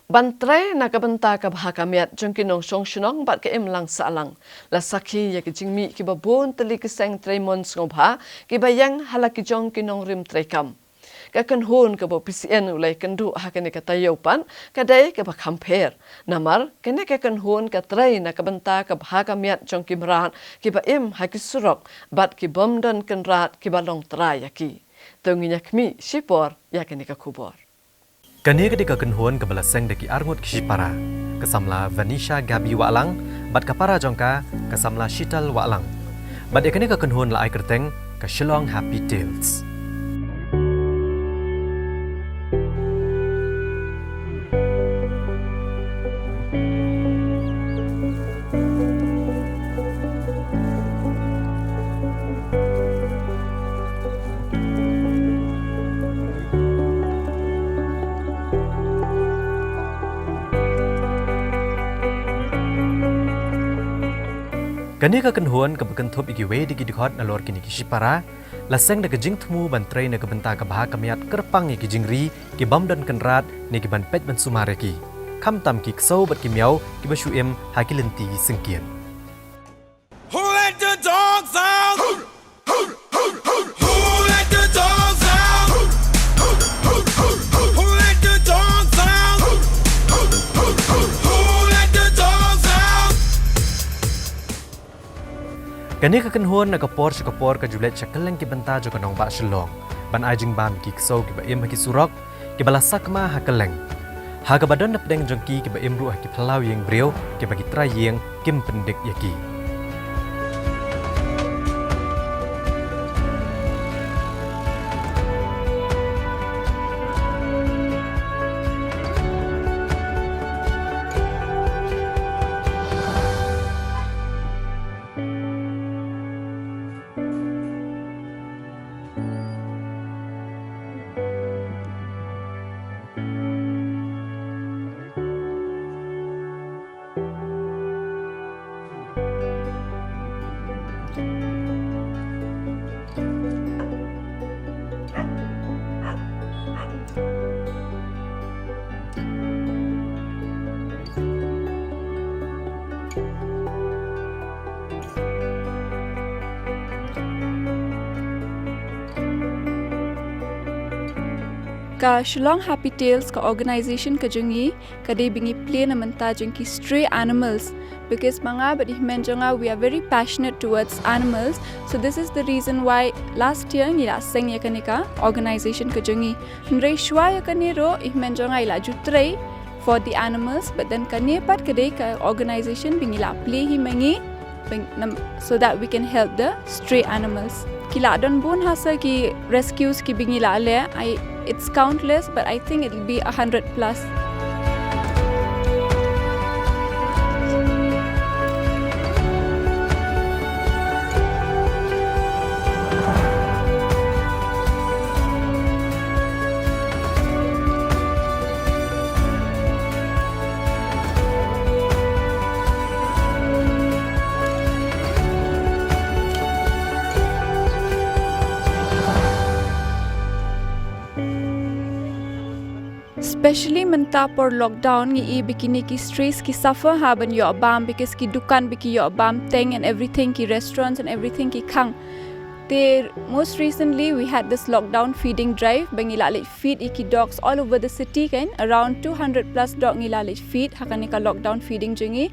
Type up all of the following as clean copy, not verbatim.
Bantrai nakabenta ka Kamiat Jong kinong Shillong bat ka lang sa alang. La sakhi ya ki jingmi ki babon tali ki sang Tremon ngobha ki bayang halaki Jong kinong rim trekam. Ka Kynhun ka bo PCN ulai kendu hakani ka tayopan kadai ka compare. Namar kene ka Kynhun ka trai nakabenta ka Kamiat Jong ki Mrad ki ba haki Surok bat ki bomdan Mrad ki balong trai yaki. Tunginya Khmih sipor yakani ka kubor. Kani ketika Kynhun ke belaseng deki arngut kisipara, kesamla Vanisha Gabi Walang, bat kapara jongka kesamla Shital Walang. Bat ekani ke Kynhun la ai kerteng ke Shillong Happy Tales. Kani ka Kynhun ke bekentup iki we diki dikot nalor kini kisipara, laseng de kejing temu bantrai ne kebenta ke Kamiat kerpang iki jingri ki bam dan kenrat ne ki ban pet ban sumare ki. Kam tam ki ksau bat ki miau ki basuim haki lenti sengkian. Who let the dogs out? Who let the dogs out? Who let the dogs out? Who let the dogs out? Kani ka Kynhun na kapor ka julet chakaleng ki benta jo kanong ba Shillong. Ban ajing bam ki ksau ki ba haki Surok ki balasak ma hakaleng. Ha ka badan na pedeng jongki ki ba ru haki phalau yeng breu ki bagi trai yeng kim pendek yaki. Ka Shillong Happy Tales ka organization ka jungi ka de bingi play na menta jungi stray animals because mga badihmen jonga we are very passionate towards animals, so this is the reason why last year nila seng ya kanika organization ka jungi nre shwa ya kaniro ihmen jonga ila jutray for the animals, but then kane pat kade ka organization bingila play himengi so that we can help the stray animals. Kila don bun hasa ki rescues ki bingila le it's countless, but I think it'll be 100 plus. Especially menta por lockdown ngi bikini ki stress ki suffer haban yo bam because ki dukan biki yo bam teng and everything ki restaurants and everything ki khang. They most recently we had this lockdown feeding drive bangilali feed iki dogs all over the city kan around 200 plus dog ngilali feed hakani ka lockdown feeding jungi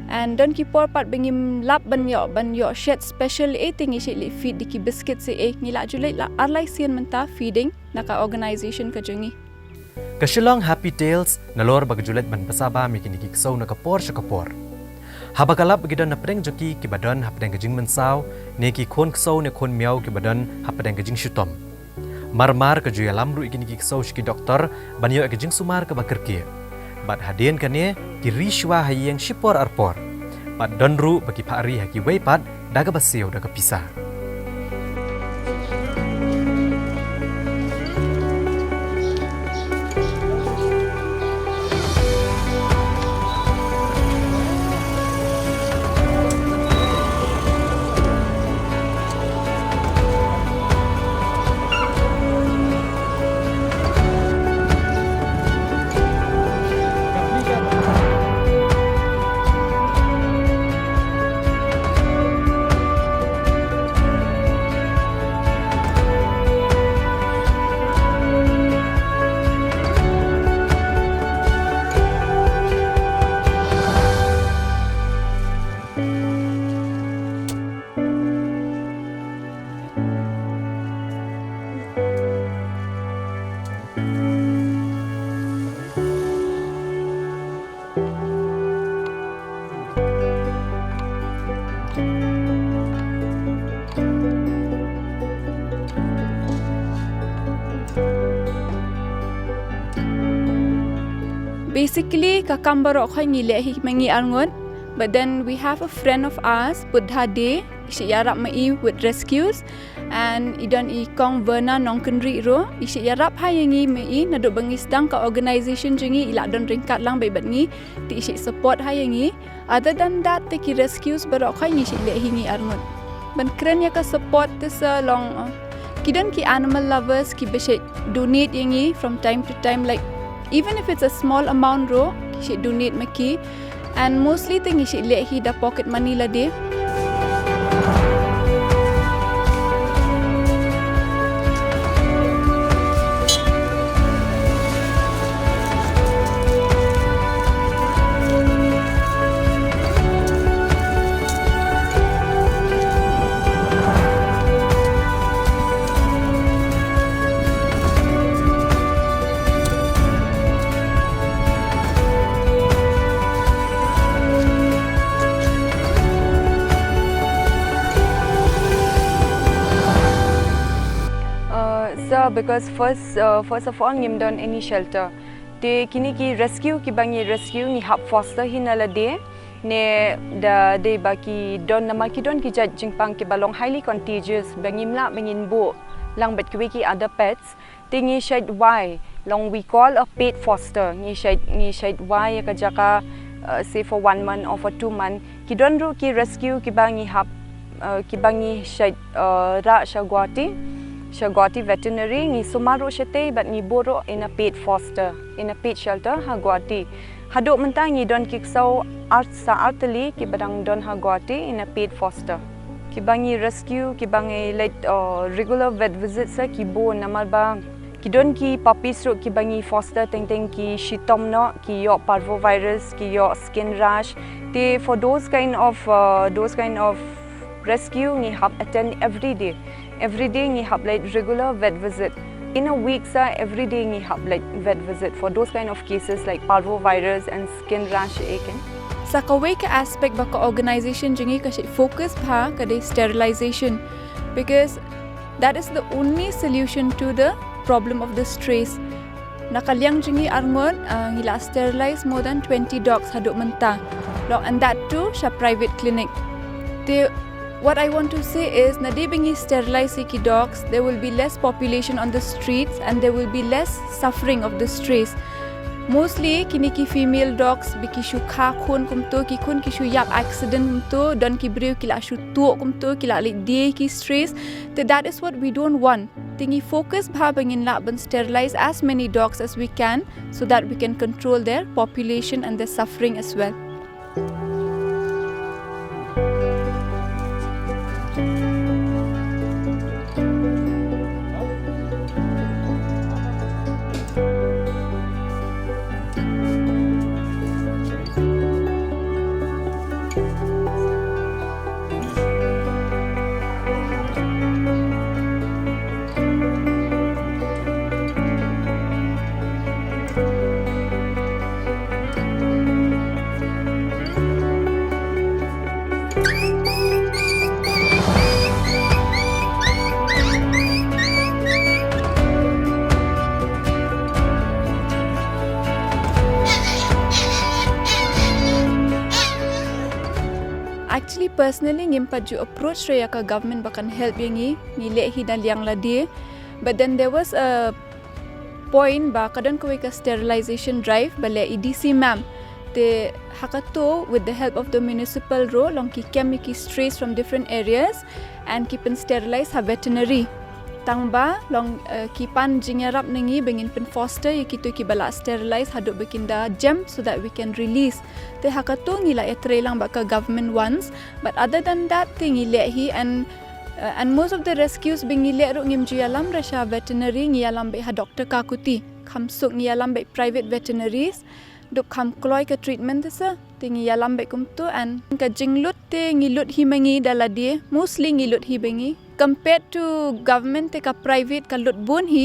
and don ki por pat bangim lap ban yo shed special eating ishi feed diki biscuit se ngila julai la arlai sian menta feeding naka organization ka jungi. Ka Shillong Happy Tales nalor bagajulet ban pasaba mikini ki ksau na kapor sa kapor. Habakalap gidan na pedeng joki ki badan hapedeng kejing mensau ne ki khon ksau ne khon miau ki badan hapedeng kejing shutom. Marmar ka juya lamru ikini ki ksau shiki doktor banyo kejing sumar ka bakerki. Bat hadien kane ki rishwa hayeng shipor arpor. Bat donru bagi pari haki weipat daga baseu daga pisah. Basically, kakam barok khay ngi le hi mangi arngon. But then we have a friend of ours, Buddha Day, ishi yarap mai with rescues, and idan I kong verna nongkenri ro, ishi yarap hayangi mai na do bangis dang ka organization jingi ila don ringkat lang bai batngi, ti ishi support hayangi. Other than that, te ki rescues barok khay ngi ishi le hingi arngon. Ban keren ya ka support this long. Kidan ki animal lovers ki beshe donate yangi from time to time, like even if it's a small amount ro, ishi donate maki. And mostly thing is let he the pocket money la de. Because first of all, ngim don any shelter. Te kini ki rescue ki bangi rescue ni hap foster hinala de ne da de baki don nama ki don ki jat jingpang ki balong highly contagious bangim la bangin bo lang bet ki other pets. Te ngi shed why long we call a pet foster ngi shed why ka jaka say for 1 month or for 2 months ki don ru ki rescue ki bangi hap ki bangi shed ra shagwati veterinary ngi sumaro shete but ngi boro in a pet foster in a pet shelter hagwati hadok mentang ngi don kiksau art sa arteli ki badang don hagwati in a pet foster ki bangi rescue ki bangi let regular vet visits sa ki bo namal ba ki don ki puppies ro ki bangi foster teng ki shitom no ki yo parvovirus ki yo skin rash te for those kind of rescue ngi hab attend every day ngi hab like regular vet visit in a week sa every day ngi hab like vet visit for those kind of cases like parvovirus and skin rash aken sa kawai ka aspect ba ka organization jingi ka focus pa ka de sterilization because that is the only solution to the problem of the strays. Nakalyang jingi arngon ngila sterilize more than 20 dogs hadok menta and that too sa private clinic. What I want to say is, na di bingi sterilize ki dogs, there will be less population on the streets and there will be less suffering of the strays. Mostly, kini ki female dogs biki shu kha khun kumto ki khun ki shu yap accident kumto don ki briu kila shu tuok kumto kila lik die ki strays. That is what we don't want. Tingi focus bha bangin la ban sterilize as many dogs as we can so that we can control their population and their suffering as well. Actually, personally, ngimpat ju approach raya ka government bakan help yangi nile hidal yang ladi. But then there was a point ba kadon ko ka sterilization drive bale EDC ma'am. Te hakato with the help of the municipal role long ki chemical strays from different areas and keep and sterilize ha veterinary. Tangba long kipan jingarap nengi bengin pen foster yakito ki bala sterilize hadok bekinda gem so that we can release te hakato ngila etre lang baka government ones but other than that thing ile hi and most of the rescues bengile ro ngim jialam rasha veterinary ngialam be ha doctor kakuti khamsuk ngialam be private veterinaries duk kham kloi ka treatment sa tingi yalam be kumtu and ka jinglut te ngilut hi mangi daladi mostly ngilut hi bengi compared to government te ka private ka lut bun hi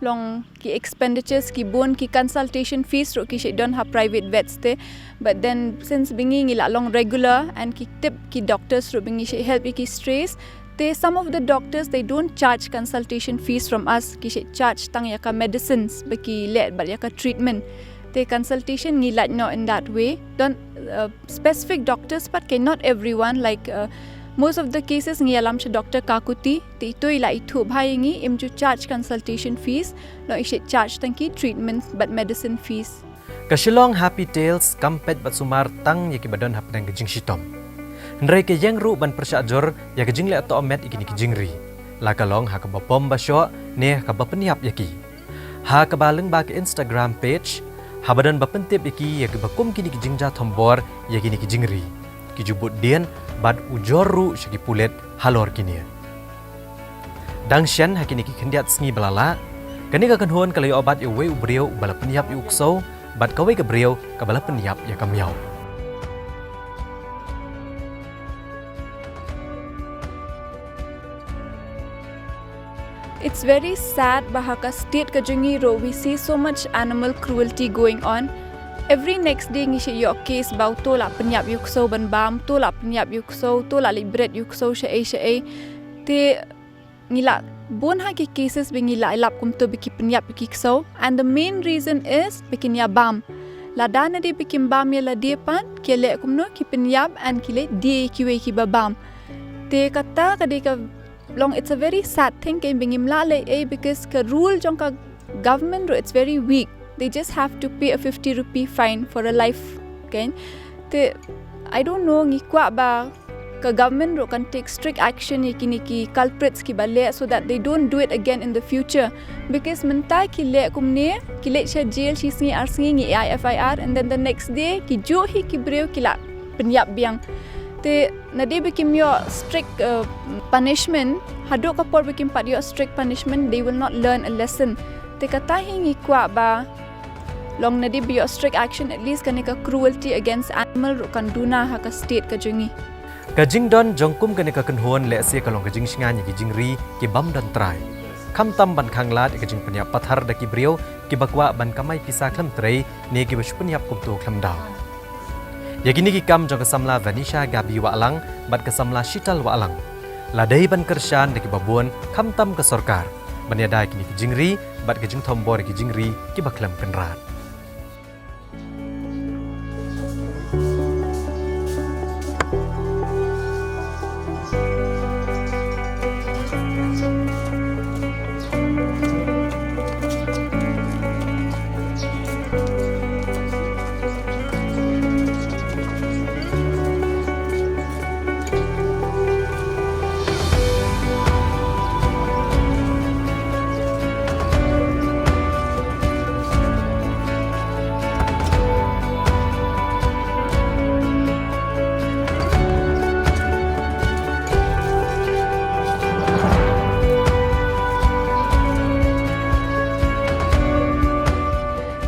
long ki expenditures ki bun ki consultation fees ro ki she don't have private vets te but then since bingi ngila long regular and ki tip ki doctors ro bingi she help ki stress some of the doctors they don't charge consultation fees from us ki she charge tang yaka medicines baki let bal yaka treatment The consultation ngilat no in that way. Don't specific doctors but not everyone like most of the cases ngialam sa doctor kakuti ti ito ila itu bhayangi imju charge consultation fees no ishe charge tangki treatment but medicine fees. Ka Shillong Happy Tales kampet bat sumar tang ya kibadon hapdang gejing shitom. Ndrai ke yang ru ban persyajor ya gejing le ato omet ikini gejingri. La kalong ha ka bapom basyo ne ka bapeniap yaki. Ha ka baleng ba ke Instagram page ha badan bapentip yaki ya ka bakum kini gejingja thombor ya kini gejingri. Kijubut dien bad ujoru syaki pulet halor kini. Dangsyan hakini ki kendiat sngi balala kani ka kanhon kalay obat yu we ubriyo bala peniap yu ukso bad kawai ka briyo ka bala peniap ya kamiaw. It's very sad bahaka state kajungi ro we see so much animal cruelty going on. Every next day ngi yo case bau to la penyap yukso ban bam to la penyap yukso to la libret yukso sha te ngila bon ha ki cases bingila ilap kum to biki penyap yukso and the main reason is bikin ya bam la dana de bikin bam ya la de pan kele kum no ki penyap and kile de ki bam te kata kadika long it's a very sad thing ke bingim la le because ka rule jong ka government it's very weak. They just have to pay a 50 rupee fine for a life. Okay? I don't know ngi kwa ba ka government ro can take strict action ki culprits ki bale so that they don't do it again in the future. Because mentai ki le kumne ki le sha jail shi singi ar singi ngi FIR and then the next day ki jo hi ki breu ki la penyap biang. Te nade bikim yo strict punishment hado kapor bikim pat yo strict punishment they will not learn a lesson. Te kata hingi kwa ba long nadi be strict action at least kanika cruelty against animal ro kan duna ha ka state ka jungi Kajing don jongkum kanika kanhon le sia kalong kajing singan ki jingri ki bam dan trai kham tam ban khanglat kajing penya pathar da ki brio ki bakwa ban kamai pisa khlam trai ne ki bashpunyap kum tu khlam daw yagini ki kam jong kasamla vanisha gabi wa alang bat kasamla shital wa alang ladai ban kershan da ki babon kham tam ka sarkar banyadai ki jingri bat kajing thombor ki jingri ki baklam Mrad.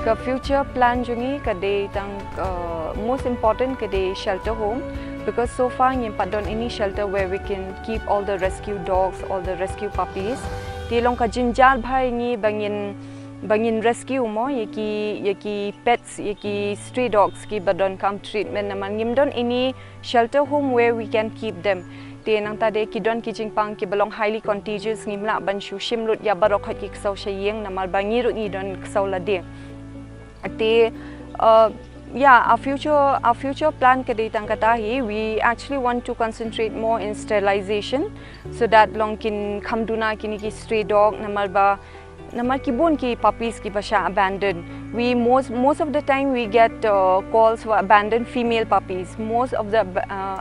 Ka future plan jungi kade tang most important kade shelter home because so far ngim padon any shelter where we can keep all the rescue dogs, all the rescue puppies. Ti long ka jinjal bhai ngi bangin rescue mo yaki pets yaki stray dogs ki badon come treatment naman ngim don any shelter home where we can keep them. Ti nang tade ki don ki jingpang ki balong highly contagious ngimla ban shu shimlut ya barok hat ki ksau shayeng namal bangiru ni don ksau la de. Our future plan kadi tangkatahi we actually want to concentrate more in sterilization so that long kin khamduna kini ki stray dog namal kibun ki puppies ki basha abandoned. We most of the time we get calls for abandoned female puppies. Most of the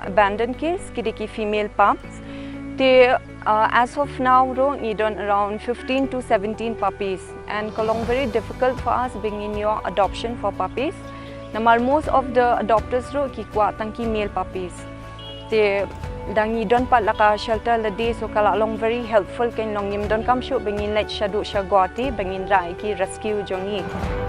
abandoned case kidi ki female pups. As of now, we done around 15 to 17 puppies, and kalong very difficult for us bringing your adoption for puppies. Namal most of the adopters ro ki kwa tangki male puppies. Te dangi don pat laka shelter lade so kala long very helpful ken long yim don kam shu bringing let shadu shagwati bringing rai ki rescue jongi.